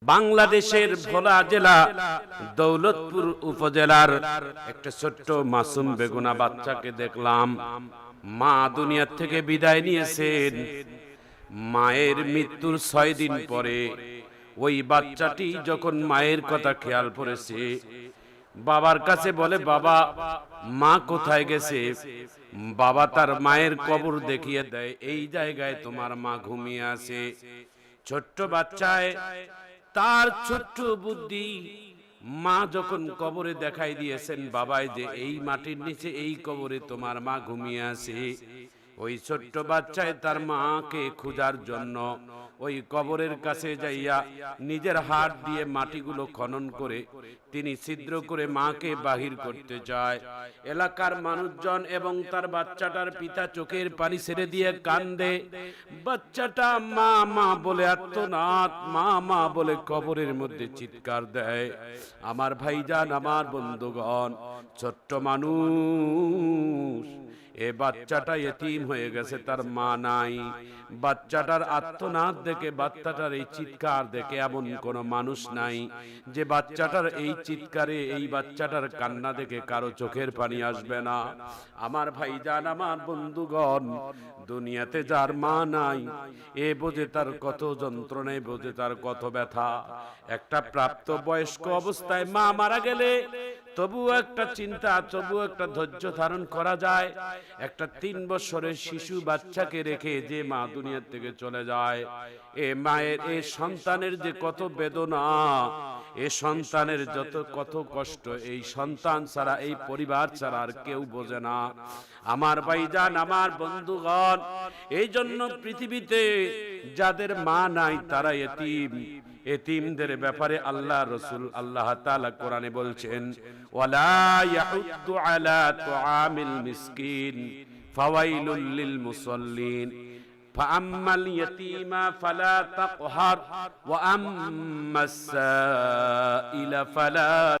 বাংলাদেশের ভোলা জেলা দৌলতপুর উপজেলার একটা ছোট্ট মাসুম বেগুনা বাচ্চাকে দেখলাম। মা দুনিয়া থেকে বিদায় নিয়েছেন। মায়ের মৃত্যুর 6 দিন পরে ওই বাচ্চাটি যখন মায়ের কথা খেয়াল পড়েছে, বাবার কাছে বলে, বাবা মা কোথায় গেছে? বাবা তার মায়ের কবর দেখিয়ে দেয়, এই জায়গায় তোমার মা ঘুমিয়ে আছে। ছোট্ট বাচ্চায় তার ছোট্ট বুদ্ধি, মা যখন কবরে দেখাই দিয়েছেন বাবাই যে এই মাটির নিচে এই কবরে তোমার মা ঘুমিয়ে আছে, ওই ছোট্ট বাচ্চায় তার মাকে খোঁজার জন্য ওই কবরের কাছে যাইয়া নিজের হাত দিয়ে মাটিগুলো খনন করে তিনি ছিদ্র করে মাকে বাহির করতে যায়। এলাকার মানুষজন এবং তার বাচ্চাটার পিতা চোখের পানি ছেড়ে দিয়ে কান্দে। বাচ্চাটা মা মা বলে আর্তনাদ, মা মা বলে কবরের মধ্যে চিৎকার দেয়। আমার ভাইজান, আমার বন্ধুগণ, ছোট্ট মানুষ, এ বাচ্চাটা এতিম হয়ে গেছে, তার মা নাই। বাচ্চাটার আর্তনাদ দেখে, বাচ্চাটার এই চিৎকার দেখে এমন কোন মানুষ নাই যে বাচ্চাটার এই চিৎকারে, এই বাচ্চাটার কান্না দেখে কারো চোখের পানি আসবে না। আমার ভাইজান, আমার বন্ধুগণ, দুনিয়াতে যার মা নাই, এ বোঝে তার কত যন্ত্রণা, বোঝে তার কত ব্যথা। একটা প্রাপ্ত বয়স্ক অবস্থায় মা মারা গেলে তবুও একটা চিন্তা, তবুও একটা ধৈর্য ধারণ করা যায়। একটা 3 বছরের শিশু বাচ্চাকে রেখে যে মা দুনিয়া থেকে চলে যায়, এ মায়ের, এ সন্তানের যে কত বেদনা, এ সন্তানের যত কত কষ্ট, এই সন্তান ছাড়া, এই পরিবার ছাড়া আর কেউ বোঝে না। আমার ভাইজান, আমার বন্ধুগণ, এই জন্য পৃথিবীতে যাদের মা নাই তারা এতিম। এতিমদের ব্যাপারে আল্লাহ রাসূল, আল্লাহ তাআলা কোরআনে বলছেন, ওয়ালা ইয়াহুদ্দু আলা তুআমিল মিসকিন ফাওয়াইলুল লিল মুসাল্লিন ফাআম্মাল ইয়াতীমা ফালা তাকহার ওয়া আম্মাস সাইলা ফালা